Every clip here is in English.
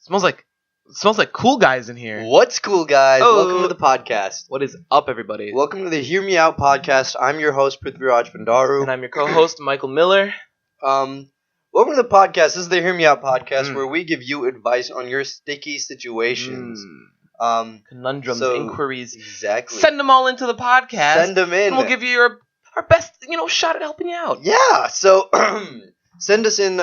Smells like cool guys in here. What's cool, guys? Oh. Welcome to the podcast. What is up, everybody? Welcome to the Hear Me Out podcast. I'm your host, Prithviraj Bandaru. And I'm your co-host, Michael Miller. Welcome to the podcast. This is the Hear Me Out podcast where we give you advice on your sticky situations. Conundrums, inquiries. Exactly. Send them all into the podcast. Send them in. And we'll give you our best, shot at helping you out. Yeah. So send us in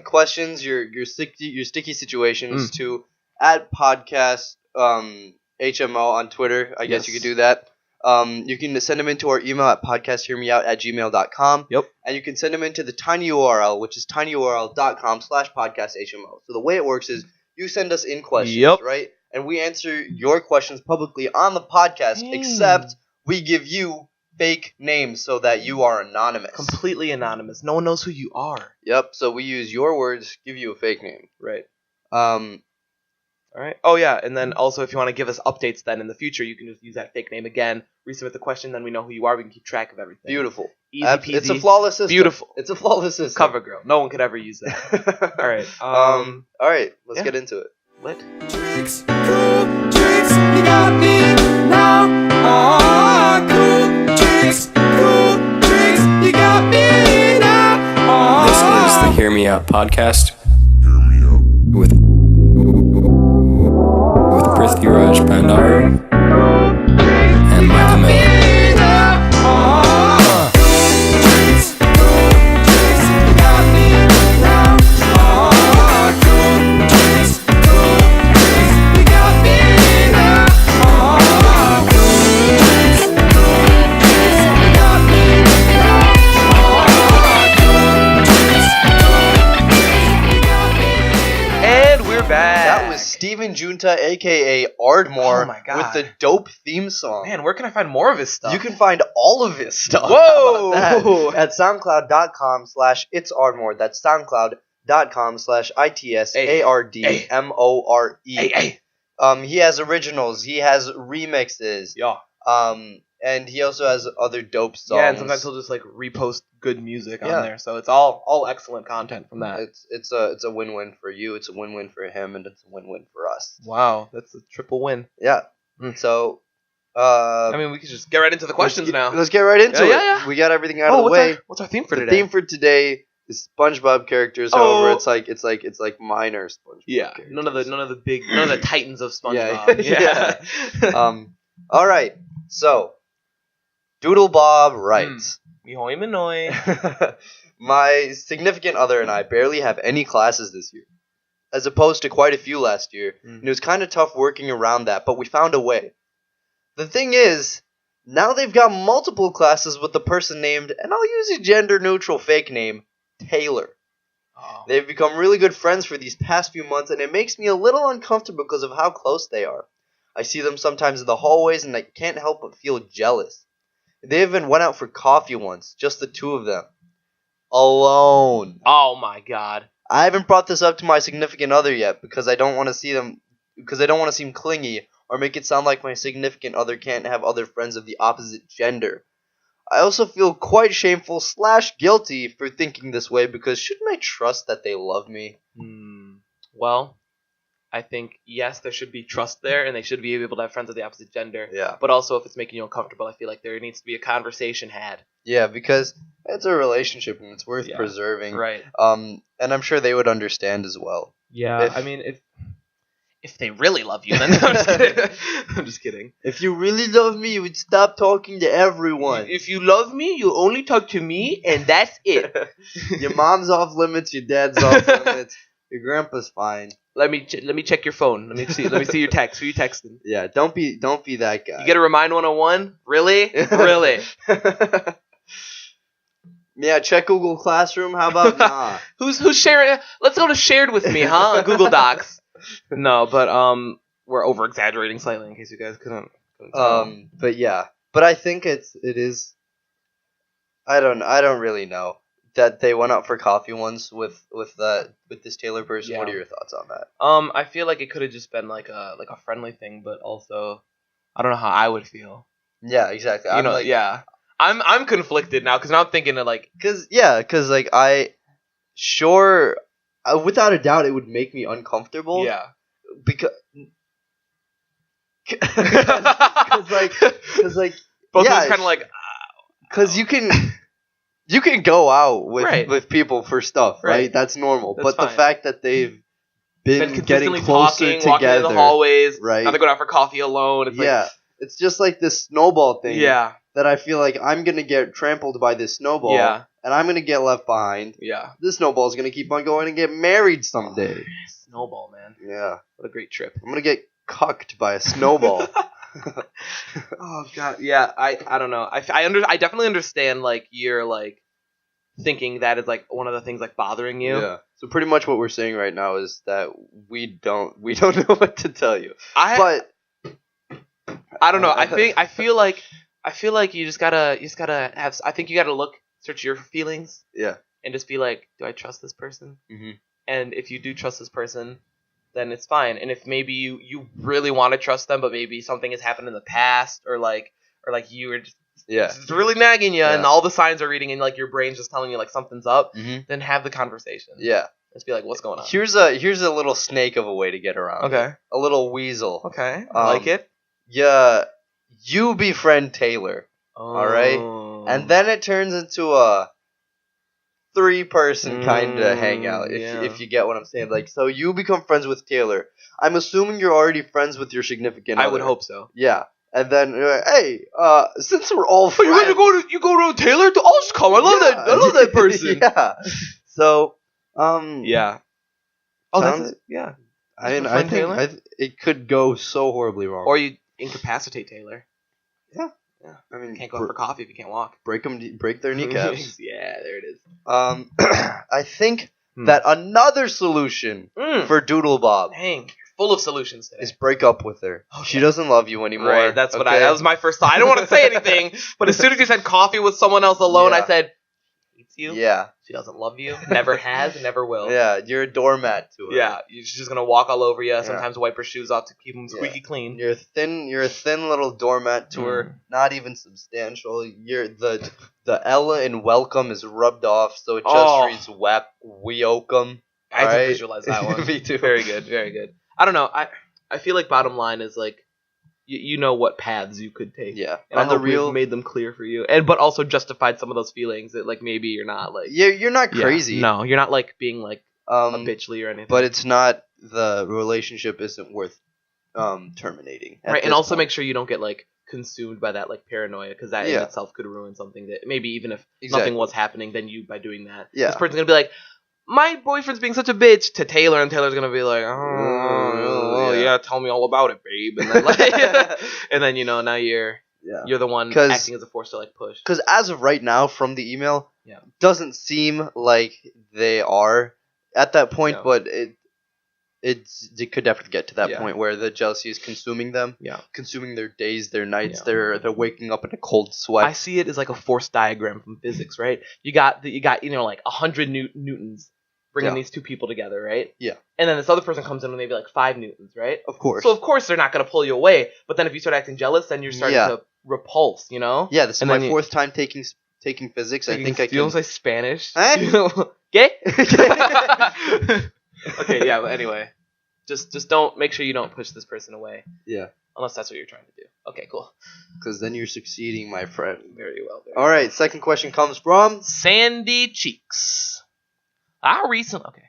questions, your sticky situations to @podcast HMO on Twitter. I guess you could do that. You can send them into our email at podcasthearmeout@gmail.com. Yep. And you can send them into the tiny URL, which is tinyurl.com/podcasthmo. So the way it works is you send us in questions, right? And we answer your questions publicly on the podcast, except we give you fake names so that you are anonymous. Completely anonymous. No one knows who you are. Yep. So we use your words, give you a fake name. Right. All right. Oh, yeah. And then also, if you want to give us updates then in the future, you can just use that fake name again, resubmit the question, then we know who you are. We can keep track of everything. Beautiful. Easy peasy. It's a flawless system. Beautiful. It's a flawless system. Cover girl. No one could ever use that. All right. All right. Let's get into it. Lit. Tricks, cool tricks, you got me now. Cool tricks, you got me now. This is the Hear Me Out podcast. With Prithviraj Bandaru and Michael Miller. That was Steven Junta, a.k.a. Ardmore, Oh my God. with the dope theme song. Man, where can I find more of his stuff? You can find all of his stuff. Whoa! How about that? At soundcloud.com/itsardmore. That's soundcloud.com/itsardmore. Hey. He has originals. He has remixes. Yeah. And he also has other dope songs. Yeah, and sometimes he'll just repost good music on there. So it's all excellent content from that. It's a win-win for you. It's a win-win for him, and it's a win-win for us. Wow, that's a triple win. Yeah. So, I mean, we could just get right into the questions now. Let's get right into it. Yeah. We got everything out of the way. What's our theme for The today? theme for today is SpongeBob characters. However, it's like minor SpongeBob. characters. none of the titans of SpongeBob. Yeah. All right. So, Doodle Bob writes, Mihoy Minoy. my significant other and I barely have any classes this year, as opposed to quite a few last year, and it was kind of tough working around that, but we found a way. The thing is, now they've got multiple classes with the person named, and I'll use a gender-neutral fake name, Taylor. Oh. They've become really good friends for these past few months, and it makes me a little uncomfortable because of how close they are. I see them sometimes in the hallways, and I can't help but feel jealous. They even went out for coffee once, just the two of them. Alone. Oh my God. I haven't brought this up to my significant other yet because I don't want to seem clingy or make it sound like my significant other can't have other friends of the opposite gender. I also feel quite shameful / guilty for thinking this way because shouldn't I trust that they love me? Well, I think, yes, there should be trust there, and they should be able to have friends of the opposite gender. Yeah. But also, if it's making you uncomfortable, I feel like there needs to be a conversation had. Yeah, because it's a relationship and it's worth preserving. Right. And I'm sure they would understand as well. Yeah, I mean, if they really love you, then I'm just kidding. I'm just kidding. If you really love me, you would stop talking to everyone. If you love me, you only talk to me, and that's it. Your mom's off limits, your dad's off limits, your grandpa's fine. Let me check your phone. Let me see your text. Who you texting? Yeah, don't be that guy. You get a Remind 101? Really? Really? Yeah, check Google Classroom. How about nah? Who's sharing? Let's go to shared with me, huh? Google Docs. No, but we're over exaggerating slightly in case you guys couldn't tell. But yeah, but I think it is. I don't really know that they went out for coffee once with this Taylor person. Yeah. What are your thoughts on that? I feel like it could have just been like a friendly thing, but also I don't know how I would feel. Yeah, exactly. I'm conflicted now because now I'm thinking of because without a doubt it would make me uncomfortable. Yeah. because both yeah, of us kind of like, because you can go out with Right. with people for stuff, right? Right. That's normal. That's but the fine. fact that they've been getting consistently closer talking, walking together, in the hallways, right? now they're going out for coffee alone. It's Yeah, it's just like this snowball like, thing. yeah, That I feel like I'm gonna get trampled by this snowball, Yeah. and I'm gonna get left behind. yeah. This snowball's gonna keep on going and get married someday. Snowball, man. Yeah, What a great trip. I'm gonna get cucked by a snowball. Oh god, yeah. I don't know. I definitely understand like you're like thinking that is like one of the things like bothering you. Yeah. So pretty much what we're saying right now is that we don't know what to tell you. But I don't know. I feel like you just gotta have. I think you gotta search your feelings. Yeah. And just be like, do I trust this person? Mm-hmm. And if you do trust this person, then it's fine. And if maybe you really want to trust them, but maybe something has happened in the past, or like you were just it's really nagging you, and all the signs are reading, and like your brain's just telling you like something's up, then have the conversation. Yeah. Just be like, what's going on? Here's a little snake of a way to get around. Okay. It. A little weasel. Okay. I like it. Yeah. You befriend Taylor. Oh. All right. And then it turns into a 3-person kind of hangout. If you get what I'm saying. Like, so you become friends with Taylor. I'm assuming you're already friends with your significant other. I would hope so. Yeah. And then you're like, hey, since we're all friends, you go to Taylor to Oscar. I love that person. Yeah. So, yeah. Oh, sounds, that's it. Yeah. I mean, I think it could go so horribly wrong. Or you incapacitate Taylor. Yeah. Yeah. I mean, Can't go out for coffee if you can't walk. break their kneecaps. Yeah, there it is. I think that another solution for Doodle Bob Dang, you're full of solutions today. is break up with her. Okay. She doesn't love you anymore. Right, that's what okay? that was my first thought. I didn't want to say anything, but as soon as you said coffee with someone else alone, Yeah. I said, hates you. Yeah. She doesn't love you. Never has, never will. Yeah, you're a doormat to her. Yeah, she's just gonna walk all over you. Sometimes wipe her shoes off to keep them squeaky clean. You're a thin little doormat to her, not even substantial. You're the L in welcome is rubbed off, so it just reads weokum. I can visualize that one. Me too. Very good, very good. I don't know. I feel like bottom line is like you know what paths you could take. Yeah. And on the real made them clear for you, but also justified some of those feelings that like maybe you're not like you're not crazy. No, you're not like being like a bitchly or anything. But it's not the relationship isn't worth terminating. Right, and also make sure you don't get like consumed by that like paranoia, because that in itself could ruin something that maybe even if nothing was happening, then you by doing that, this person's gonna be like, my boyfriend's being such a bitch to Taylor, and Taylor's gonna be like, yeah, tell me all about it, babe, and then like, and then now you're the one acting as a force to like push. Because as of right now, from the email, doesn't seem like they are at that point, but it could definitely get to that point where the jealousy is consuming them, consuming their days, their nights. They're waking up in a cold sweat. I see it as like a force diagram from physics, right? You got like 100 newtons bringing these two people together, right? Yeah. And then this other person comes in with maybe like 5 newtons, right? Of course. So of course they're not gonna pull you away, but then if you start acting jealous, then you're starting to repulse, Yeah, this is my 4th time taking physics. I think I can. You don't say Spanish. Eh? Gay? Okay, yeah, but anyway. Just don't, make sure you don't push this person away. Yeah. Unless that's what you're trying to do. Okay, cool. Because then you're succeeding, my friend. Very well. All right, second question comes from Sandy Cheeks. I recently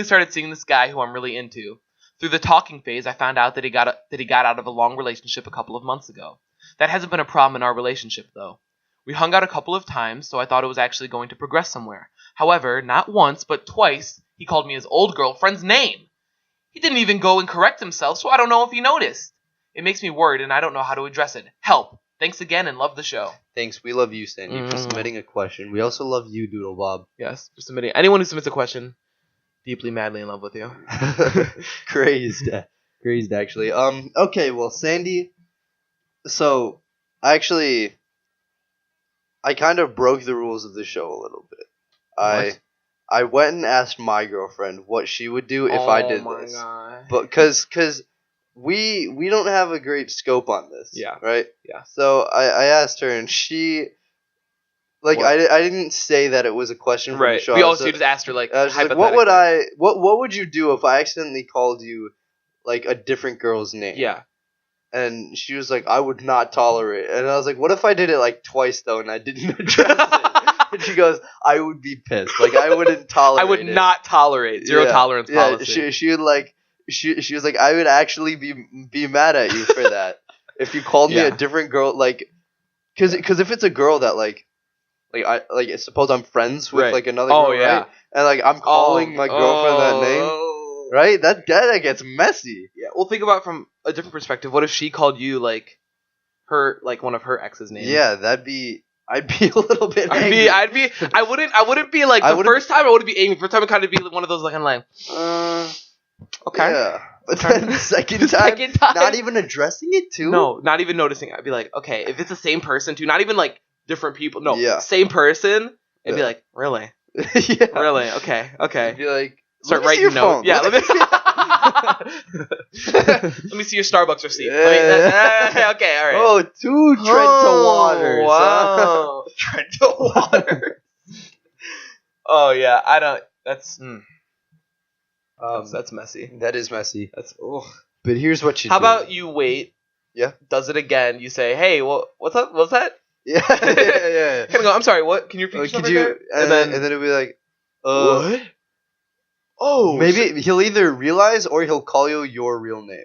started seeing this guy who I'm really into. Through the talking phase, I found out that he got out of a long relationship a couple of months ago. That hasn't been a problem in our relationship, though. We hung out a couple of times, so I thought it was actually going to progress somewhere. However, not once, but twice, he called me his old girlfriend's name. He didn't even go and correct himself, so I don't know if he noticed. It makes me worried, and I don't know how to address it. Help. Thanks again, and love the show. Thanks. We love you, Sandy, for submitting a question. We also love you, Doodle Bob. Yes, for submitting. Anyone who submits a question, deeply, madly in love with you. Crazed, actually. Okay, well, Sandy. So, I kind of broke the rules of the show a little bit. I went and asked my girlfriend what she would do if I did this. God. But because we don't have a great scope on this. Yeah. Right? Yeah. So I asked her, and she Like What? I didn't say that it was a question from the Right. show. We I was also just asked her like, I was like, what would you do if I accidentally called you like a different girl's name? Yeah. And she was like, I would not tolerate it. And I was like, what if I did it like twice though and I didn't address it? And she goes, I would be pissed. Like I wouldn't tolerate I would it. not tolerate zero tolerance policy. Yeah, she would like she was like, I would actually be mad at you for that if you called me a different girl. Like, because if it's a girl that like suppose I'm friends with like another girl, right? And like I'm calling my girlfriend that name, right? That gets messy. Yeah. Well, think about it from a different perspective. What if she called you like her like one of her ex's names? Yeah, I'd be a little bit angry. I wouldn't be like the first time I wouldn't be angry. First time it kind of be like one of those like I'm like, okay. Yeah. But then second time, not even addressing it too. No, not even noticing it. I'd be like, okay, if it's the same person too, not even like different people. No, same person. It'd be like, really? Really? Okay. I'd be like, start writing notes. Yeah, let me see your Starbucks receipt. Okay, all right. Oh, 2 Trento waters. Wow. Trento waters. Oh yeah, I don't. That's messy. That is messy. That's But here's what you do. How about you wait? Yeah. Does it again? You say, hey, what's up? What's that? Yeah. Kind of go. I'm sorry. What? Can you repeat Could yourself you? right there? And then it'll be like, what? Oh, maybe he'll either realize or he'll call you your real name.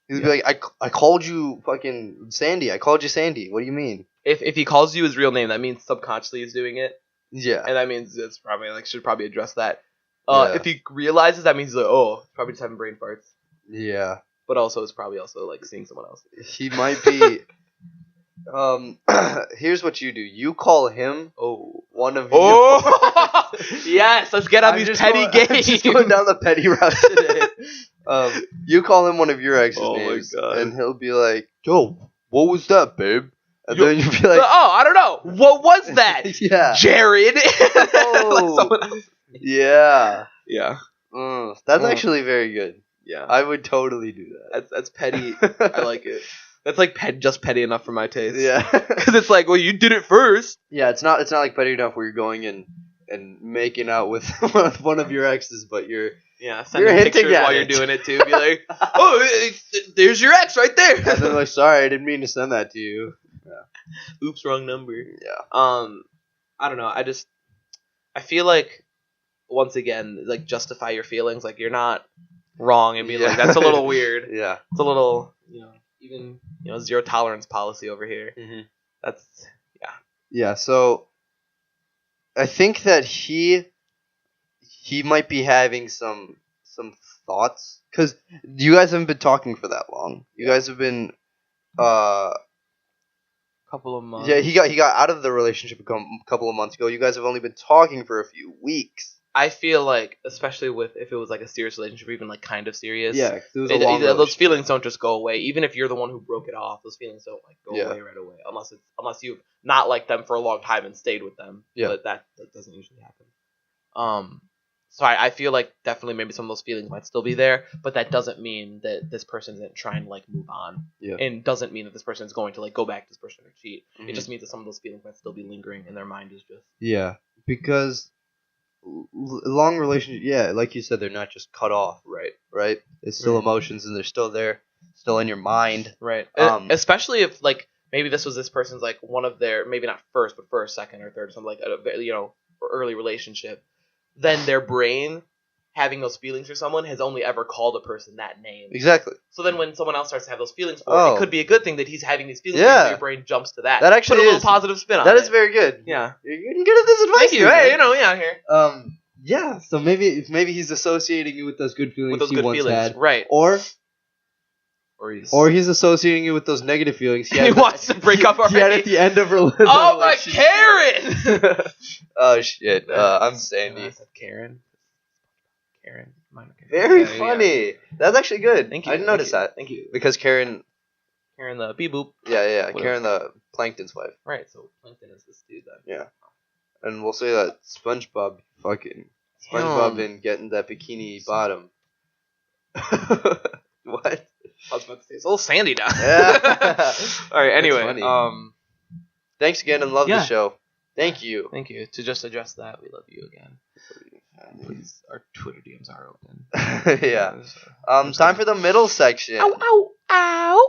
He'll be like, I called you fucking Sandy. I called you Sandy. What do you mean? If he calls you his real name, that means subconsciously he's doing it. Yeah. And that means it's probably like should probably address that. If he realizes, that means he's like, oh, probably just having brain farts. Yeah. But also it's probably also like seeing someone else. He might be. Here's what you do. You call him. One of you. Oh, yes. Let's get on these petty games. I'm just going down the petty route today. You call him one of your ex's names, and he'll be like, "Yo, what was that, babe?" And then you'll be like, "Oh, I don't know. What was that?" Yeah, Jared. Like someone else. Yeah. Yeah. That's actually very good. Yeah, I would totally do that. That's petty. I like it. That's like just petty enough for my taste. Yeah, because it's like, well, you did it first. Yeah, it's not like petty enough where you're going and making out with one of your exes, but you're sending pictures while you're doing it too. Be like, oh, there's your ex right there. And then like, sorry, I didn't mean to send that to you. Yeah. Oops, wrong number. Yeah. I don't know. I feel like once again, like justify your feelings. Like you're not wrong and be like, that's a little weird. Yeah. It's a little, even zero tolerance policy over here. Mm-hmm. That's yeah. So I think that he might be having some thoughts because you guys haven't been talking for that long. You guys have been couple of months. Yeah, he got out of the relationship a couple of months ago. You guys have only been talking for a few weeks. I feel like, especially if it was like a serious relationship, or even like kind of serious. Yeah, those feelings don't just go away. Even if you're the one who broke it off, those feelings don't like go away right away. Unless you've not liked them for a long time and stayed with them. Yeah, but that doesn't usually happen. So I feel like definitely maybe some of those feelings might still be there, but that doesn't mean that this person isn't trying to like move on. Yeah, and doesn't mean that this person is going to like go back to this person or cheat. Mm-hmm. It just means that some of those feelings might still be lingering and their mind is just because. Long relationship, like you said, they're not just cut off, right? It's still emotions, and they're still there, still in your mind, right? Especially if like maybe this was this person's like one of their maybe not first, but first, second, or third, something like early relationship. Then their brain having those feelings for someone has only ever called a person that name. Exactly. So then when someone else starts to have those feelings for it, it could be a good thing that he's having these feelings. Yeah. So your brain jumps to that. That actually put a little positive spin on that it. That is very good. Yeah. You're getting good at this advice. Thank you. Hey, here. Yeah. So maybe he's associating you with those good feelings he once had, right? Or he's associating you with those negative feelings he wants to break up already. He had at the end of relationship. Oh my Karen! Oh shit! I'm Sandy. Karen. Very funny. That's actually good. Thank you. I didn't notice that. Thank you. Because Karen the beep boop. Yeah. Karen the Plankton's wife. Right. So Plankton is this dude then. Yeah. And we'll say that SpongeBob and getting that bikini bottom. What? I was about to say it's a little sandy now. Yeah. All right. Anyway. Thanks again and love the show. Thank you. Thank you. To just address that, we love you again. Please, our Twitter DMs are open. Yeah. Time for the middle section. Ow, ow, ow.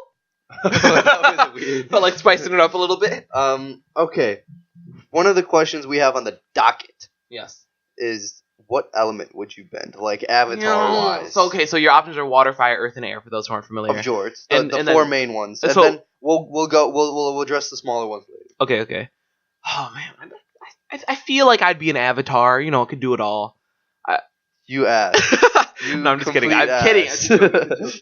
That was weird. But like spicing it up a little bit. Okay. One of the questions we have on the docket Yes. is, what element would you bend, like Avatar-wise? So your options are water, fire, earth, and air. For those who aren't familiar. Of Jorts, And the then- four main ones, and so- then we'll address the smaller ones later. Okay. Oh man, I feel like I'd be an avatar. You know, could do it all. You ass. You No, I'm just kidding. complete I'm kidding. ass.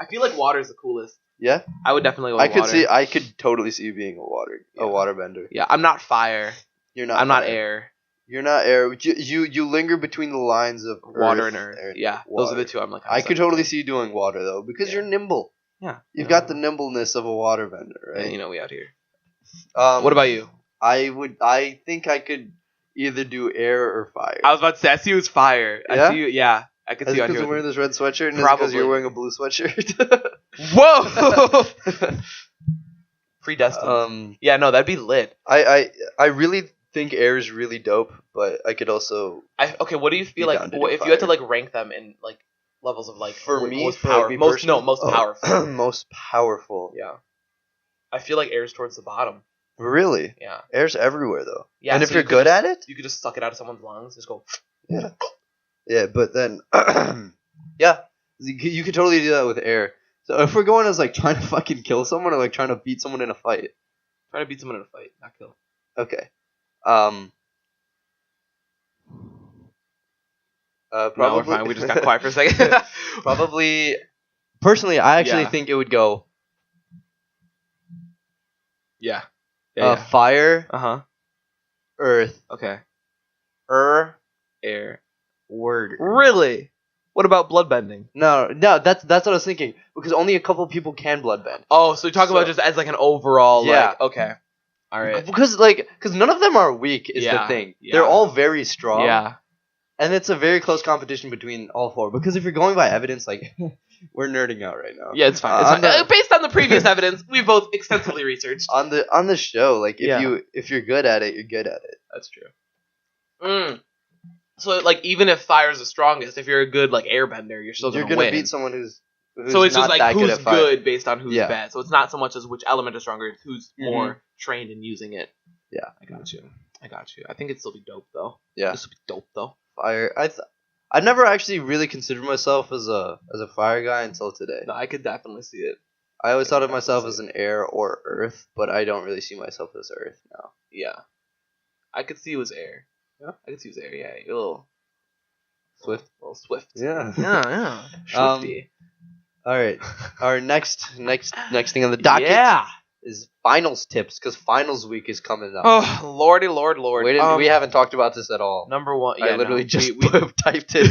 I feel like water is the coolest. Yeah, I would definitely go with water. I could totally see you being a waterbender. Yeah, I'm not fire. You're not. I'm not fire. air. You're not air. You linger between the lines of Water and earth. Yeah, those are the two. I'm like. I could totally see you doing water though, because you're nimble. Yeah. You've got the nimbleness of a waterbender, right? And, you know, we out here. What What about you? I think I could either do air or fire. I was about to say, I see you as fire. Yeah? I see you. Yeah, I could Is see it you out because here. I'm wearing this red sweatshirt, and Probably. because you're wearing a blue sweatshirt? Whoa! Predestined. Yeah, no, that'd be lit. I really think air is really dope, but I could also Okay, what do you feel Be like down to do if you had to fire. like rank them in like levels of like for me most for power, like me most personally- most powerful. most powerful. Yeah, I feel like air's towards the bottom. Really, Yeah, air's everywhere though. yeah. And if so you're you could good just- at it, you could just suck it out of someone's lungs. Just go. yeah. But then, yeah, you could totally do that with air. So if we're going as like trying to fucking kill someone or like trying to beat someone in a fight, Try to beat someone in a fight, not kill. okay. No, Probably. we're fine. We just got quiet for a second. Probably. Personally, I actually Yeah. think it would go yeah. fire, Uh-huh. earth, Okay. air, word. Really? What about bloodbending? No, that's what I was thinking, because only a couple people can bloodbend. Oh, so you're talking So- about just as like an overall, Yeah. like, okay. All right. Because none of them are weak is the Yeah, thing. yeah. They're all very strong. Yeah. And it's a very close competition between all four. Because if you're going by evidence, like we're nerding out right now. Yeah, it's fine. It's On fine. the- Based on the previous evidence, we both extensively researched. On the show, like Yeah. if you're good at it, you're good at it. That's true. So, like, even if fire's the strongest, if you're a good, like, airbender, you're still You're gonna gonna win. beat someone who's So it's just not like that who's good at fire. good based on who's Yeah. bad. So it's not so much as which element is stronger, it's who's Mhm. more trained in using it. Yeah. I got you. I think it'd still be dope though. Yeah. This would be dope though. Fire. I never actually really considered myself as a fire guy until today. No, I could definitely see it. I always thought of myself as an air or earth, but I don't really see myself as earth now. Yeah. I could see you as air. Yeah. I could see you as air, yeah. You're a little Swift. A little swift. Yeah. Yeah. Swifty. All right. Our next thing on the docket Yeah. is finals tips, because finals week is coming up. Oh, lordy, Lord. We haven't talked about this at all. Number one. I Yeah, literally no, just we typed it.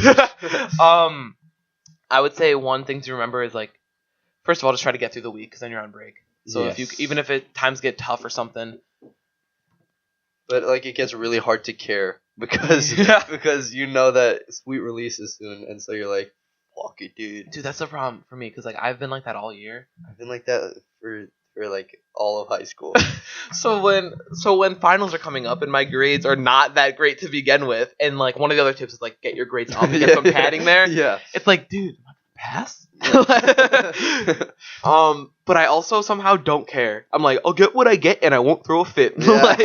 I would say one thing to remember is like, first of all, just try to get through the week because then you're on break. So if you Yes. even if times get tough or something, But like, it gets really hard to care because Yeah. because you know that sweet release is soon, and so you're like, fuck it, dude. dude, that's the problem for me because like I've been like that all year. I've been like that for like all of high school. So when finals are coming up and my grades are not that great to begin with, and like one of the other tips is like get your grades up and get some padding there. Yeah. It's like, dude, am I gonna pass? But I also somehow don't care. I'm like, I'll get what I get and I won't throw a fit. But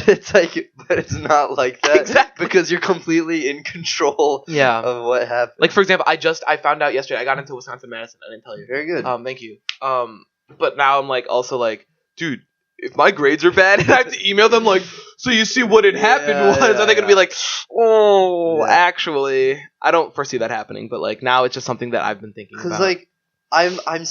it's not like that. Exactly. Because you're completely in control Yeah. of what happened. Like for example, I found out yesterday I got into Wisconsin medicine. I didn't tell you. Very good. Thank you. But now I'm like also like, dude, if my grades are bad and I have to email them like, so you see what had happened Yeah, was, yeah, are they gonna be yeah. like, oh, Yeah. actually, I don't foresee that happening. But like now it's just something that I've been thinking Because about. like I'm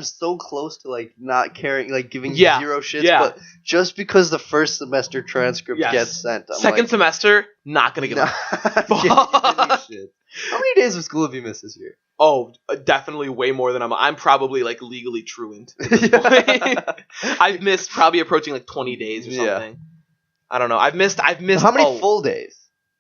so close to like not caring, like giving Yeah, zero shits, yeah. but just because the first semester transcript Yes. gets sent, I'm Second like, semester, not gonna give nah, a give me shit. How many days of school have you missed this year? Oh, definitely way more than I'm probably like legally truant. At this point. I've missed probably approaching like 20 days or Yeah. something. I don't know. I've missed. How many oh, full days?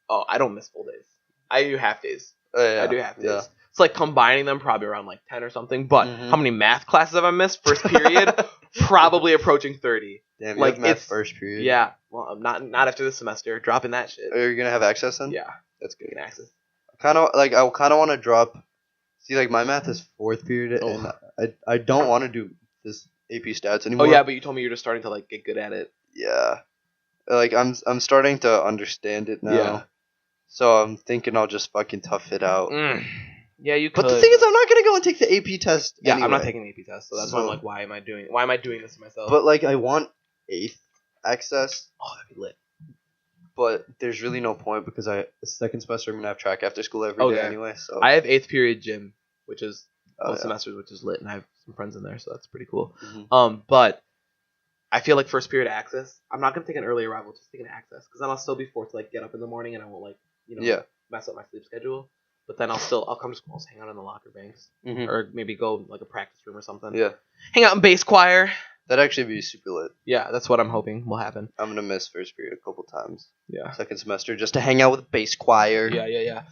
Oh, I don't miss full days. I do half days. Yeah, I do half days. yeah. It's like combining them probably around like 10 or something. But Mhm. how many math classes have I missed? First period, probably approaching 30. Damn, like you have math it's first period. Yeah. Well, I'm not after this semester. Dropping that shit. Are you gonna have access then? Yeah. That's good. Taking access. I kind of want to drop. See, like my math is fourth period, and I don't want to do this AP stats Oh anymore. yeah, but you told me you're just starting to like get good at it. Yeah. Like I'm starting to understand it now. Yeah. So I'm thinking I'll just fucking tough it out. Yeah, you could. But the thing is, I'm not gonna go and take the AP test. yeah, anyway. I'm not taking the AP test, so that's why I'm So- like, why am I doing this to myself? But like, I want eighth access, oh, that'd be lit. but there's really no point because the second semester I'm gonna have track after school every day Okay. anyway. So I have 8th period gym, which is Oh, both yeah. semesters, which is lit, and I have some friends in there, so that's pretty cool. Mhm. But I feel like first period access, I'm not gonna take an early arrival, just taking access, because then I'll still be forced to like get up in the morning, and I won't like Yeah. mess up my sleep schedule. But then I'll come to school, just hang out in the locker banks, Mhm. or maybe go like a practice room or something. Yeah. Hang out in bass choir. That'd actually be super lit. Yeah, that's what I'm hoping will happen. I'm gonna miss first period a couple times. Yeah. Second semester just to hang out with bass choir. Yeah.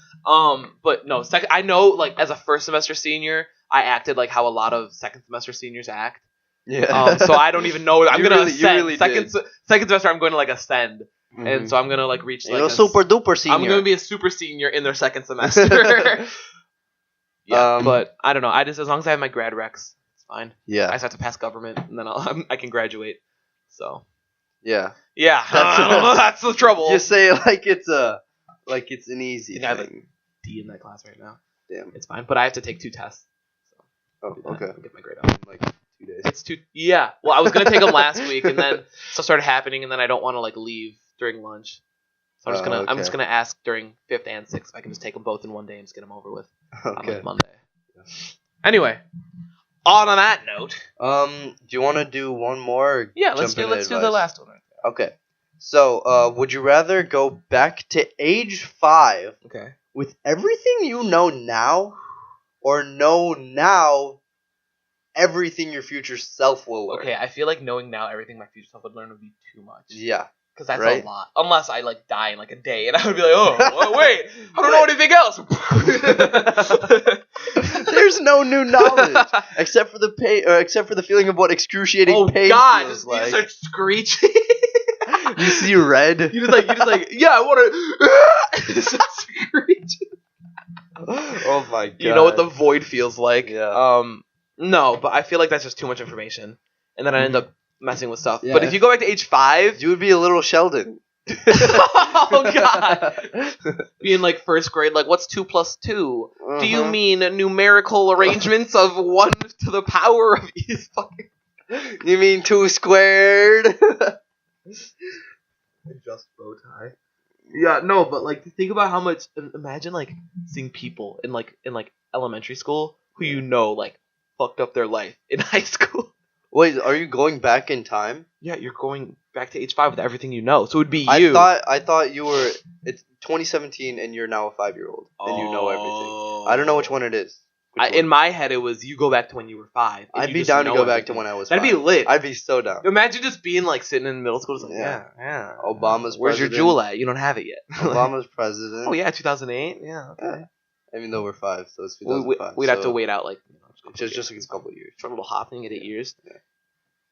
But no, I know like as a first semester senior, I acted like how a lot of second semester seniors act. Yeah. So I don't even know. I'm You gonna really- you ascend. really second semester, I'm going to like ascend, Mhm. and so I'm gonna like reach like super duper senior. I'm gonna be a super senior in their second semester. Yeah, Um, but I don't know. I just as long as I have my grad recs, it's fine. I Yeah. just have to pass government, and then I can graduate. So Yeah. yeah, That's- that's the trouble. You say it like it's an easy I have a thing. D in that class right now. Damn. It's fine, but I have to take 2 tests. Oh, Do that okay. and get my grade up. Like 2 days. It's 2. Yeah. Well, I was gonna take them last week, and then stuff started happening, and then I don't want to like leave during lunch. So I'm just gonna I'm just okay. gonna ask during 5th and 6th if I can just take them both in one day and just get them over with on Okay. like Monday. Anyway, on that note, Do you want to do one more? Or yeah, jump let's do into the advice? last one. Okay. So, would you rather go back to age 5 Okay. with everything you know now, or know now everything your future self will learn? Okay, I feel like knowing now everything my future self would learn would be too much. Yeah. Because that's Right? a lot. Unless I like die in like a day, and I would be like, oh, wait, I don't know anything else. There's no new knowledge except for the pain, or except for the feeling of what excruciating Oh pain God! feels Just, like. you start screeching. You see red. You just like, yeah, I want to. Screeching. Oh my god. You know what the void feels like. Yeah. No, but I feel like that's just too much information, and then I end up messing with stuff. Yeah. But if you go back to age 5, You would be a little Sheldon. oh God, being like first grade, like what's 2 plus 2? Do you Uh-huh. mean numerical arrangements of 1 to the power of e fucking? You mean 2 squared? Just bow tie. Yeah, no, but like think about how much. Imagine like seeing people in like elementary school who you know like fucked up their life in high school. Wait, are you going back in time? Yeah, you're going back to age 5 with everything you know, so it would be you. I thought you were. It's 2017, and you're now a 5-year-old, and you know everything. I don't know which one it is. Which one? In my head, it was you go back to when you were 5. and I'd you be just down to know go back to everything. when I was. That'd 5. be lit. I'd be so down. Imagine just being like sitting in middle school, just like Yeah. yeah. Obama's Where's your president. jewel at? You don't have it yet. Obama's president. Oh yeah, 2008. Yeah. Okay. Even though we're 5, so it's We, 2005. we'd have to wait out like Just a couple of years. short little hop thing at 8 years. Yeah.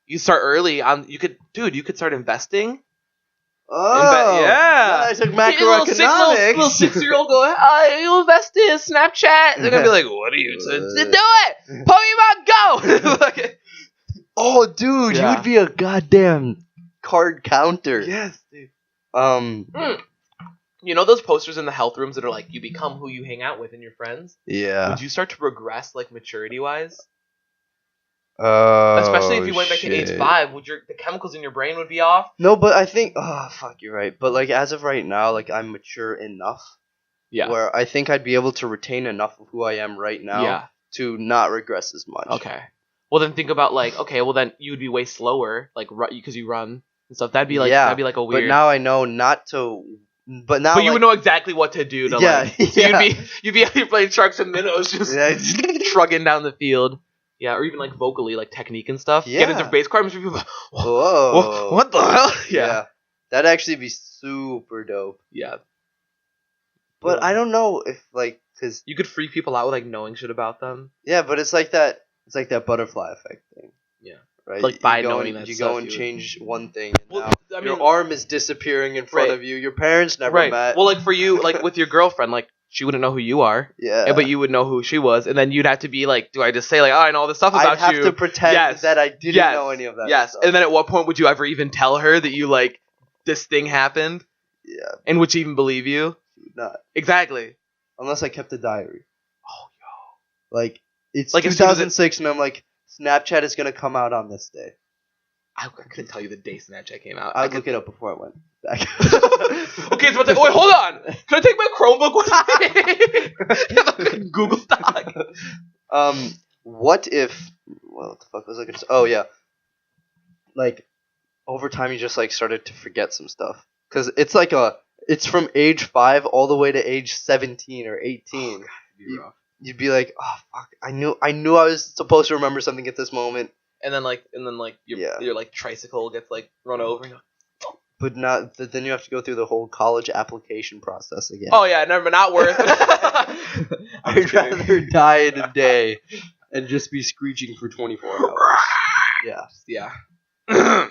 You start early on. You could start investing. Oh, yeah. I took Little macroeconomics. 6-year-old go, you invest in Snapchat. They're gonna be like, what are you to do it? Pokemon Go. Like, Oh, dude, Yeah. you'd be a goddamn card counter. yes, dude. You know those posters in the health rooms that are like, you become who you hang out with and your friends? Yeah. Would you start to regress like maturity wise? Oh, Especially if you went back to age 5, the chemicals in your brain would be off? No, but I think, oh, fuck, you're right. But, like, as of right now, like, I'm mature enough Yeah. where I think I'd be able to retain enough of who I am right now Yeah. to not regress as much. Okay. Well, then think about like, okay, well then you would be way slower, like because you run and stuff. That'd be like Yeah, that'd be like a weird. But now I know not to. But now, But you like, would know exactly what to do to Yeah, like. So yeah. you'd be out here playing sharks and minnows, just Yeah. shrugging down the field. Yeah, or even like vocally, like technique and stuff. Get into Yeah. base cards, people like, Whoa. what the hell? Yeah. Yeah. That'd actually be super dope. Yeah. But I don't know if, like, because, You could freak people out with like knowing shit about them. yeah, but it's like that butterfly effect thing. Yeah. right? Like, by you go knowing and, that you stuff, go and you would- change one thing. And Well, now I mean- your arm is disappearing in front Right. of you. Your parents never right. met. Well, like for you, like with your girlfriend, like she wouldn't know who you are. yeah. But you would know who she was, and then you'd have to be like, do I just say like, oh, I know all this stuff about I'd have you? to pretend Yes. that I didn't Yes. know any of that. Yes. stuff. And then at what point would you ever even tell her that you like this thing happened? Yeah, And would she even believe you? not Exactly. unless I kept a diary. Oh, Like it's Like, as soon as 2006, and I'm like, Snapchat is gonna come out on this day. I couldn't tell you the day Snapchat came out. I would look it up before I went back. Okay, it's about to. Wait, hold on. Can I take my Chromebook with me? Google Doc. What if? What the fuck was I gonna say? Oh yeah, like over time you just like started to forget some stuff because it's like it's from age 5 all the way to age 17 or 18. You'd be like, oh fuck, I knew I was supposed to remember something at this moment, And then your Yeah. your like tricycle gets like run over. And you're like, but not. But then you have to go through the whole college application process again. oh yeah, never, not worth it. I'm I'd kidding. rather die in a day and just be screeching for 24 hours. Yeah. Yeah.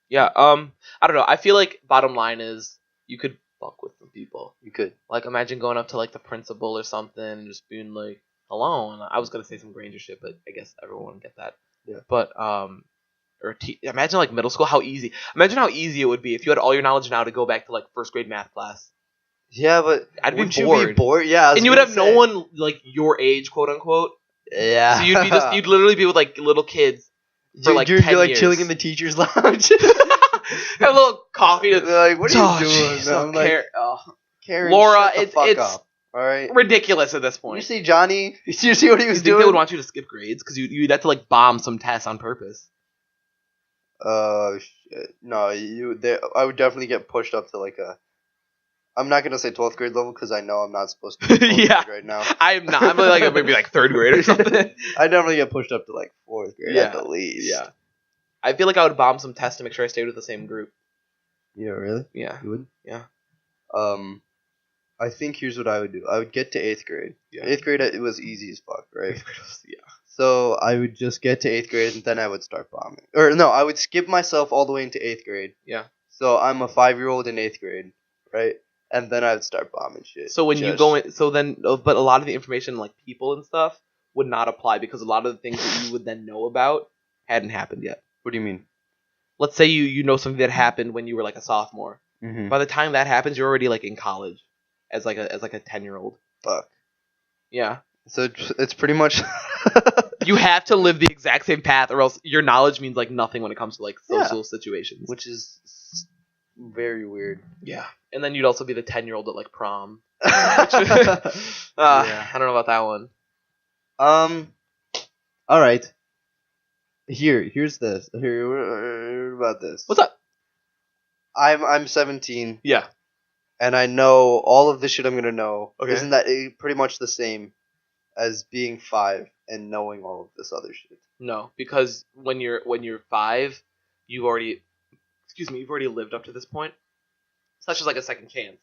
Yeah. I don't know. I feel like bottom line is you could fuck with some people. You could. Like imagine going up to like the principal or something and just being like, "Hello." And I was gonna say some Granger shit, but I guess everyone would get that. Yeah. But imagine like middle school. How easy. Imagine how easy it would be if you had all your knowledge now to go back to like first grade math class. Yeah, but I'd be wouldn't you bored. be bored? Yeah, I was And you would gonna have say. no one like your age, quote unquote. Yeah. So you'd literally be with like little kids for like you'd 10 be like years. chilling in the teacher's lounge. Have a little coffee. To, They're like, what are oh, you doing? jeez, And I'm like, Karen, Laura, shut the fuck it's up. All right. ridiculous at this You point. see Johnny? You see what he You was think they doing? would want you to skip grades because you'd have to like bomb some tests on purpose. Shit. No, I would definitely get pushed up to like a. I'm not gonna say 12th grade level because I know I'm not supposed to be 12th Yeah. grade right now. I'm not. I'm like maybe like third grade or something. I definitely get pushed up to like 4th grade at Yeah. the least. Yeah. I feel like I would bomb some tests to make sure I stayed with the same group. Yeah, really? Yeah. You would? Yeah. I think here's what I would do. I would get to 8th grade. Yeah. 8th grade, it was easy as fuck, right? Yeah. So I would just get to 8th grade and then I would start bombing. Or no, I would skip myself all the way into 8th grade. Yeah. So I'm a 5-year-old in 8th grade, right? And then I would start bombing shit. So when you Just- go in, so then, but a lot of the information like people and stuff would not apply because a lot of the things that you would then know about hadn't happened yet. What do you mean? Let's say you know something that happened when you were like a sophomore. Mm-hmm. By the time that happens, you're already like in college as like a 10-year-old. Fuck. Yeah. So it's pretty much. You have to live the exact same path, or else your knowledge means like nothing when it comes to like Yeah. social situations. Which is very weird. Yeah. And then you'd also be the 10-year-old at like prom. Yeah. I don't know about that one. All right. Here's this. Here about this. What's up? I'm 17, Yeah. and I know all of the shit I'm gonna know. Okay. Isn't that pretty much the same as being 5 and knowing all of this other shit? No, because when you're 5, you've already lived up to this point. So that's just like a second chance.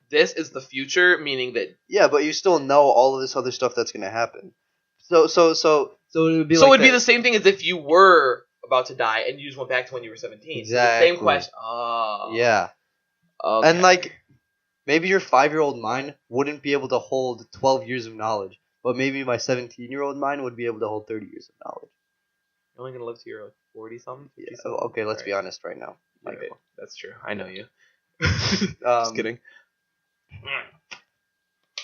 This is the future, meaning that Yeah, but you still know all of this other stuff that's gonna happen. So it would be so it'd be the same thing as if you were about to die and you just went back to when you were 17. So the same Exactly. question. Oh. Yeah. Okay. And like maybe your 5-year-old mind wouldn't be able to hold 12 years of knowledge, but maybe my 17-year-old mind would be able to hold 30 years of knowledge. You're only gonna live to your like 40 something. Yeah. So, okay, let's be honest right now. Okay, that's true. I know you. Um, Just kidding.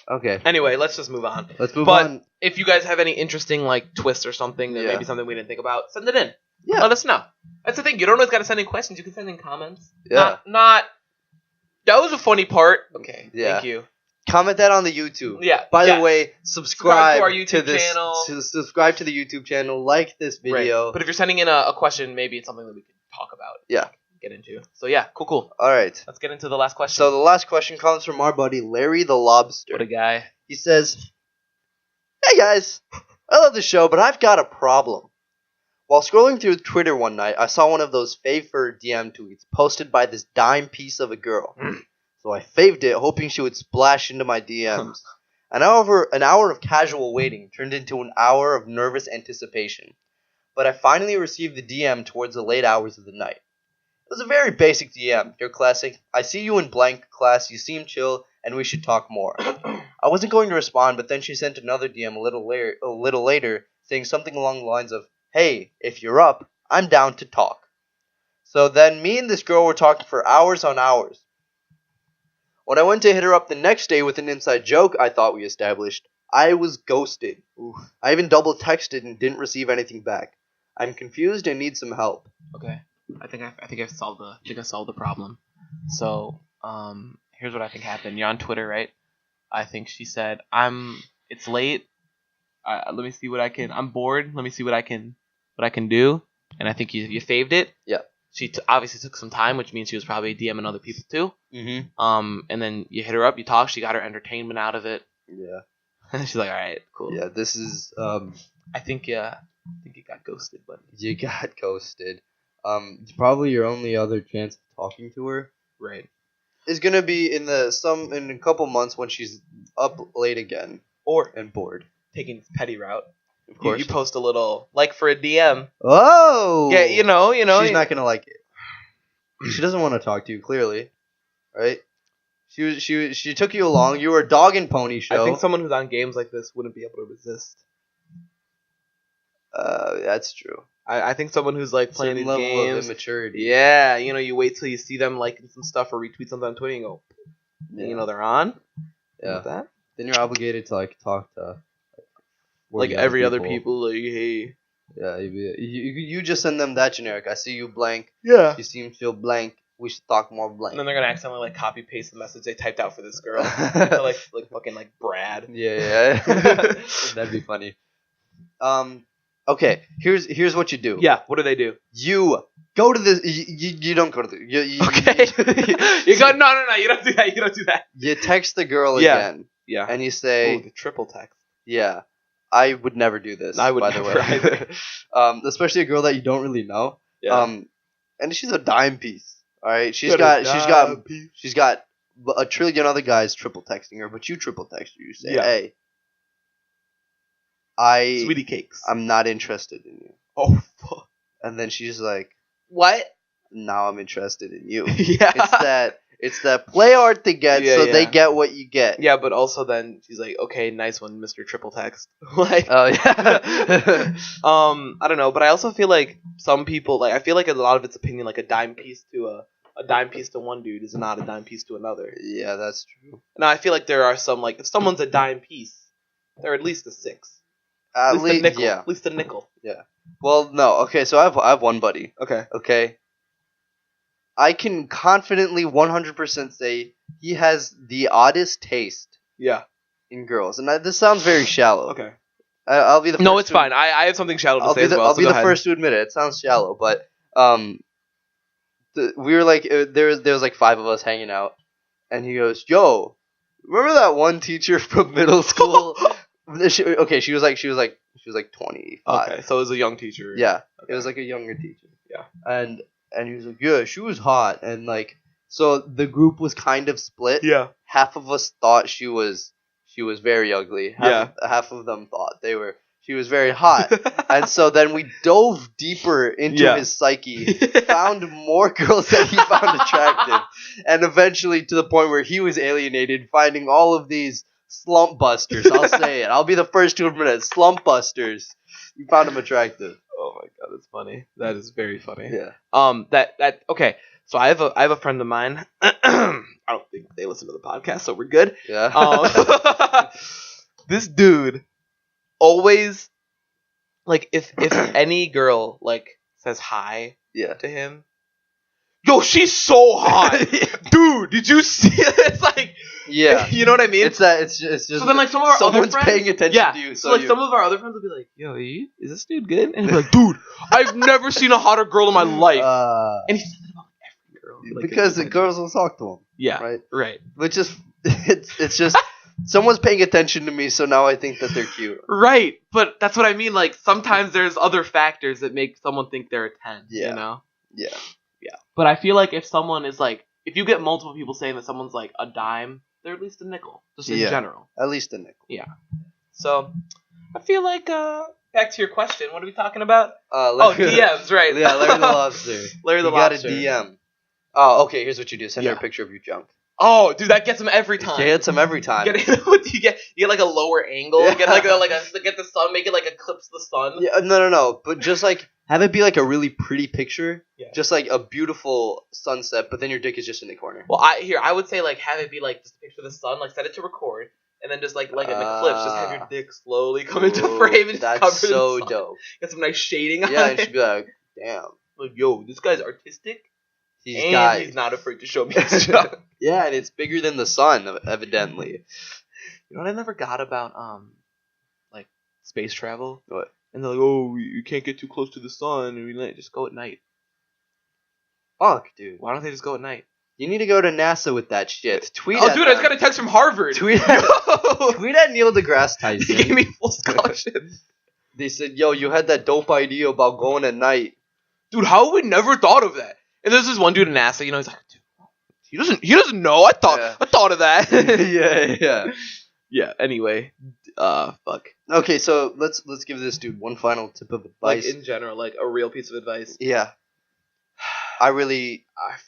Okay. Anyway, let's just move on. Let's move But on. if you guys have any interesting like twists or something that Yeah. maybe something we didn't think about, send it in. Yeah. Let us know. That's the thing. You don't always got to send in questions. You can send in comments. Yeah. Not. That was a funny part. Okay. Yeah. Thank you. Comment that on the YouTube. Yeah. By yeah. the way, subscribe our YouTube to this channel. subscribe to the YouTube channel, like this Right. video. But if you're sending in a question, maybe it's something that we could talk about. Yeah. Get into. So yeah, cool. All right. Let's get into the last question. So the last question comes from our buddy Larry the Lobster. what a guy. He says, "Hey guys, I love the show, but I've got a problem. While scrolling through Twitter one night, I saw one of those fave for DM tweets posted by this dime piece of a girl. So I faved it, hoping she would splash into my DMs. An hour of casual waiting turned into an hour of nervous anticipation. but I finally received the DM towards the late hours of the night. It was a very basic DM, your classic, I see you in blank class, you seem chill, and we should talk more. I wasn't going to respond, but then she sent another DM a little later, saying something along the lines of, hey, if you're up, I'm down to talk. So then me and this girl were talking for hours on hours. When I went to hit her up the next day with an inside joke I thought we established, I was ghosted. Oof. I even double texted and didn't receive anything back. I'm confused and need some help. Okay, I think I solved the problem. So here's what I think happened. You're on Twitter, right? I think she said, it's late. Let me see what I can. I'm bored. Let me see what I can do. And I think you faved it. Yeah. She obviously took some time, which means she was probably DMing other people too. Mm-hmm. And then you hit her up, you talk, she got her entertainment out of it. Yeah. She's like, all right, cool. Yeah, this is I think you got ghosted, buddy. You got ghosted. It's probably your only other chance of talking to her. Right. Is gonna be in a couple months when she's up late again and bored. Taking the petty route. Of course. You post a little like for a DM. Oh. Yeah, you know. She's not gonna like it. She doesn't want to talk to you. Clearly, right? She took you along. You were a dog and pony show. I think someone who's on games like this wouldn't be able to resist. That's true. I think someone who's like playing these level games. of immaturity. Yeah, you wait till you see them liking some stuff or retweet something on Twitter and go, they're on. Yeah. Like that. Then you're obligated to talk to like every other people. Like, hey. Yeah, you just send them that generic. I see you blank. Yeah. You seem feel blank. We should talk more blank. And then they're gonna accidentally like copy paste the message they typed out for this girl. like fucking like Brad. Yeah. That'd be funny. Okay. Here's what you do. Yeah. What do they do? You go to the. You don't go to the. Okay. You go. No. You don't do that. You don't do that. You text the girl again. Yeah. And you say. Ooh, the triple text. Yeah. I would never do this. I would by never the way. either. Especially a girl that you don't really know. Yeah. And she's a dime piece. All right. She's got a trillion other guys triple texting her, but you triple text her. You say, hey. Sweetie cakes. I'm not interested in you. Oh, fuck. And then she's like, what? Now I'm interested in you. Yeah. It's that play hard to get, they get what you get. Yeah, but also then she's like, okay, nice one, Mr. Triple Text. Like, oh yeah. I don't know, but I also feel like some people, like, I feel like a lot of it's opinion, like a dime piece to a dime piece to one dude is not a dime piece to another. Yeah, that's true. Now I feel like there are some, like, if someone's a dime piece, they're at least a 6. At least a nickel. Yeah. At least a nickel. Yeah. Well, no. Okay, so I have one buddy. Okay. I can confidently 100% say he has the oddest taste. Yeah. In girls, and this sounds very shallow. Okay. I'll be the first. No, it's fine. I have something shallow to say as well. I'll be the first to admit it. It sounds shallow, but we were like there was like 5 of us hanging out, and he goes, "Yo, remember that one teacher from middle school?" She was like 25. Okay, so it was a young teacher. Yeah, okay. It was like a younger teacher. Yeah, and he was like, yeah, she was hot, and like so the group was kind of split. Yeah, half of us thought she was very ugly. Half of them thought she was very hot, and so then we dove deeper into his psyche, found more girls that he found attractive, and eventually to the point where he was alienated, finding all of these slump busters. I'll say it. I'll be the first to admit it. Slump busters. You found him attractive. Oh my god, that's funny. That is very funny. Yeah. Okay. So I have a friend of mine. I don't think they listen to the podcast, so we're good. Yeah. This dude always, like, if any girl like says hi to him, yo, she's so hot, dude. Did you see it? It's like, you know what I mean? It's just. So then, like, some of our other friends, paying attention to you. So like, some of our other friends will be like, yo, is this dude good? And he'll be like, dude, I've never seen a hotter girl in my life. And he says it about every girl. Like, because the girls will talk to him. Yeah. Right. Which is, it's just. Someone's paying attention to me, so now I think that they're cute. Right, but that's what I mean. Like, sometimes there's other factors that make someone think they're a 10. Yeah. You know? Yeah. But I feel like if someone is like, if you get multiple people saying that someone's like a dime, they're at least a nickel, just in general. At least a nickel. Yeah. So I feel like back to your question. What are we talking about? Larry, DMs, right? Yeah, Larry the Lobster. Larry the you Lobster. got a DM. Oh, okay. Here's what you do. Send her Yeah. a picture of your junk. Oh, dude, that gets him every time. It hits him every time. You get like a lower angle. Yeah. Get get the sun, make it like eclipse the sun. Yeah, no. But just like have it be like a really pretty picture. Yeah. Just like a beautiful sunset, but then your dick is just in the corner. Well, I would say like have it be like just a picture of the sun, like set it to record, and then just like an eclipse, just have your dick slowly come into frame and just cover That's so the sun. dope. Get some nice shading on Yeah, it. and she'd be like, damn. Like, yo, this guy's artistic, He's he's not afraid to show me his junk. Yeah, and it's bigger than the sun, evidently. You know what I never got about like space travel? What? And they're like, oh, you can't get too close to the sun, and we just go at night. Fuck, dude. Why don't they just go at night? You need to go to NASA with that shit. Tweet Oh, at dude, them. I just got a text from Harvard. Tweet at Neil deGrasse Tyson. They gave me full scholarship. They said, yo, you had that dope idea about going at night. Dude, how have we never thought of that? And there's this one dude in NASA, he's like, dude, he doesn't know. I thought of that. yeah. Yeah, anyway. Fuck. Okay, so let's give this dude one final tip of advice. Like in general, like a real piece of advice. Yeah. I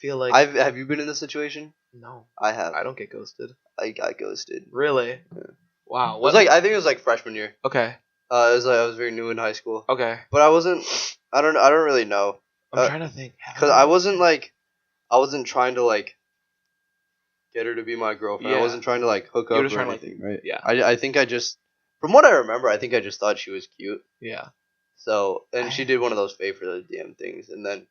feel like have you been in this situation? no. I have. I don't get ghosted. I got ghosted. Really? Yeah. Wow. It was like I think it was like freshman year. Okay. It was like I was very new in high school. Okay. But I don't really know. I'm trying to think. Cuz I wasn't trying to like get her to be my girlfriend. Yeah. I wasn't trying to like hook You up were just or trying to, like, anything, right? yeah. I think I just from what I remember, I think I just thought she was cute. Yeah. So, and she did one of those fave for the DM things, and then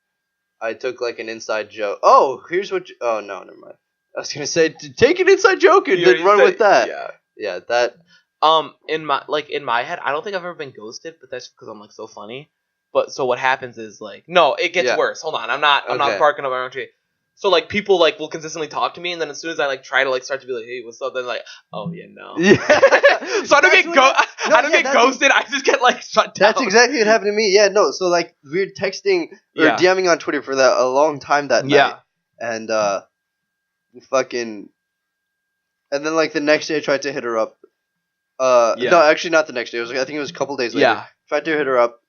I took like an inside joke. Oh, here's what. Oh no, never mind. I was gonna say take an inside joke and then run with that. Yeah. Yeah, that. In my head, I don't think I've ever been ghosted, but that's because I'm like so funny. But so what happens is like no, it gets Yeah. worse. Hold on, I'm not Okay. barking up my own tree. So like people like will consistently talk to me, and then as soon as I like try to like start to be like, hey, what's up? Then like, oh yeah, no. Yeah. So I don't get No, I don't yeah, get that's- ghosted. I just get like shut down. That's exactly what happened to me. Yeah, no. So like we were texting or Yeah. DMing on Twitter for a long time that night. Yeah. And fucking, and then like the next day I tried to hit her up. Yeah. No, actually not the next day. It was I think it was a couple days later. Yeah. Tried to hit her up,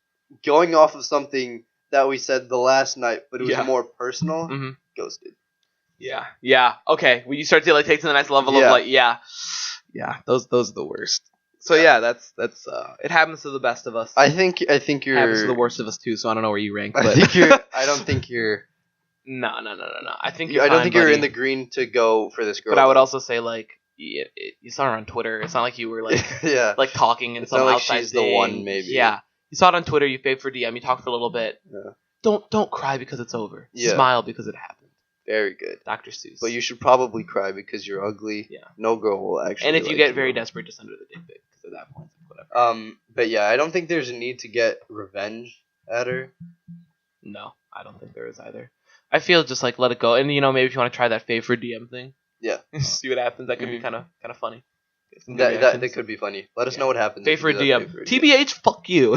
going off of something that we said the last night, but it was Yeah. more personal. Mm-hmm. Ghosted. Yeah. Okay. When you start to like take to the next level Yeah. of like, yeah, those are the worst. So yeah, that's it happens to the best of us. I think It happens to you're. the worst of us too. So I don't know where you rank, I but think you're. I don't think you're. no. I think I you're don't fine, think you're buddy. in the green to go for this girl. But I would also say like you saw her on Twitter. It's not like you were like yeah. like talking in It's some not like outside she's the thing. one, maybe. Yeah, you saw it on Twitter. You faked for DM. You talked for a little bit. Yeah. Don't cry because it's over. Yeah. Smile because it happened. Very good. Dr. Seuss. But you should probably cry because you're ugly. Yeah. No girl will actually. and if you like get very desperate, just send her the dick pic because at that point, whatever. But yeah, I don't think there's a need to get revenge at her. No, I don't think there is either. I feel just like let it go, and maybe if you want to try that fave for DM thing, Yeah. see what happens. That could be Mhm. kind of funny. Get some good That reactions. could be funny. Let us Yeah. know what happens. Fave if for you do DM. that fave for a TBH, fuck you.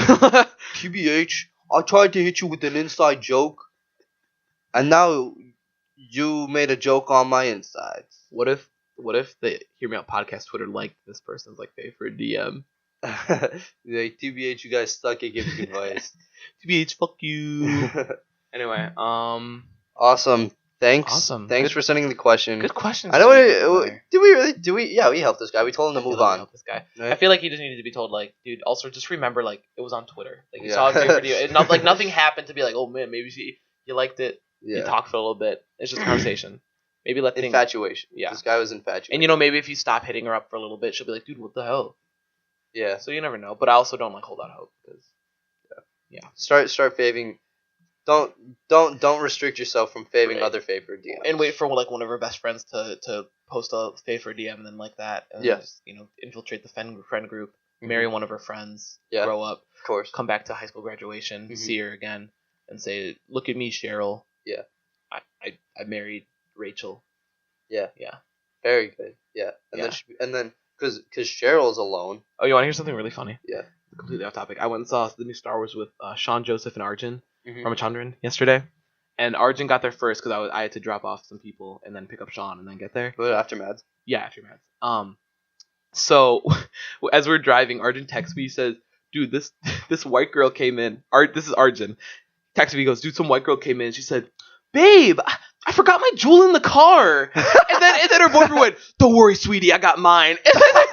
TBH, I tried to hit you with an inside joke, and now you made a joke on my insides. What if the Hear Me Out podcast Twitter liked this person's like fave for a DM? Like, TBH, you guys suck at giving advice. TBH, fuck you. Anyway, Awesome. Thanks. Awesome. Thanks Good- for sending the question. good questions. I know. this week, Did we? Yeah, we helped this guy. We told him to I feel move like we on. helped this guy. Right? I feel like he just needed to be told, like, dude. Also, just remember, like, it was on Twitter. Like, you Yeah. saw a great video. It not like nothing happened to be like, oh man, maybe you liked it. You Yeah. talked for a little bit. It's just a conversation. Maybe let things. Infatuation. Yeah. This guy was infatuated. And maybe if you stop hitting her up for a little bit, she'll be like, dude, what the hell? yeah. So you never know. But I also don't like hold out hope because Start faving. Don't restrict yourself from faving Right. other favorite DMs. and wait for like one of her best friends to post a fave for DM and then like that. And Yeah. just, infiltrate the friend group, marry one of her friends, Yeah. grow up, Of course. come back to high school graduation, Mhm. see her again, and say, "Look at me, Cheryl. Yeah. I married Rachel." Yeah. Yeah. Very good. Yeah. And then because Cheryl's alone. Oh, you want to hear something really funny? Yeah. Completely off topic. I went and saw the new Star Wars with Sean Joseph and Arjun Mhm. Ramachandran yesterday, and Arjun got there first because I had to drop off some people and then pick up Sean and then get there. But after Mads. Yeah, after Mads. So as we're driving, Arjun texts me. He says, dude, this white girl came in. This is Arjun. Texted me, goes, dude, some white girl came in. She said, babe, I forgot my jewel in the car. And then her boyfriend went, don't worry, sweetie, I got mine. And then they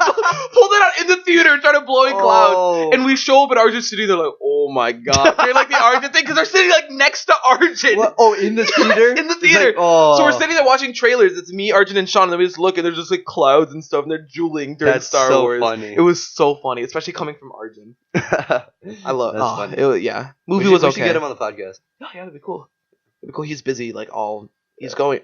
pulled it out in the theater and started blowing clouds. And we show up at Arjun's sitting there like, oh my god. They're like the Arjun thing, because they're sitting like next to Arjun. What? Oh, in the theater? In the theater. Like, oh. So we're sitting there watching trailers. It's me, Arjun, and Sean, and then we just look, and there's just like clouds and stuff, and they're jeweling during Star Wars. Funny. It was so funny, especially coming from Arjun. I love it. That's funny. It was, yeah. Movie was okay. We should get him on the podcast. Oh, yeah, that'd be cool. It'd be cool. He's busy, like, he's going.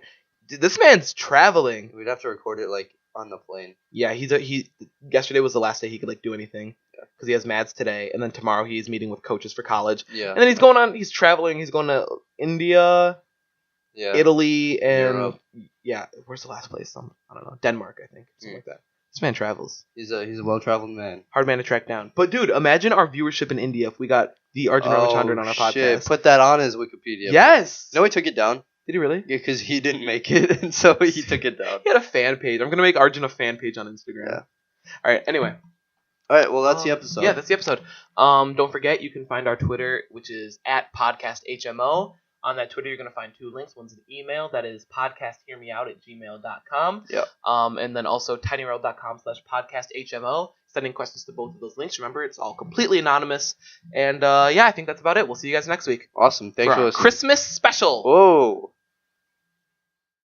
Dude, this man's traveling. We'd have to record it, like, on the plane. Yeah, yesterday was the last day he could, like, do anything. Because he has mads today, and then tomorrow he's meeting with coaches for college. Yeah. And then he's traveling. He's going to India, Italy, and Europe. Yeah, where's the last place? I don't know. Denmark, I think. Something like that. This man travels. He's a well-traveled man. Hard man to track down. But, dude, imagine our viewership in India if we got the Arjun Ramachandran on our podcast. Shit. Put that on his Wikipedia. Yes! No, he took it down. Did he really? Yeah, because he didn't make it, and so he took it down. He had a fan page. I'm going to make Arjun a fan page on Instagram. Yeah. All right, anyway. All right, well, that's the episode. Yeah, that's the episode. Don't forget, you can find our Twitter, which is @podcasthmo. On that Twitter, you're going to find 2 links. One's an email that is podcasthearmeout@gmail.com. Yeah. And then also tinyworld.com/podcasthmo. Sending questions to both of those links. Remember, it's all completely anonymous. And yeah, I think that's about it. We'll see you guys next week. Awesome. Thanks for our listening. Christmas special. Whoa.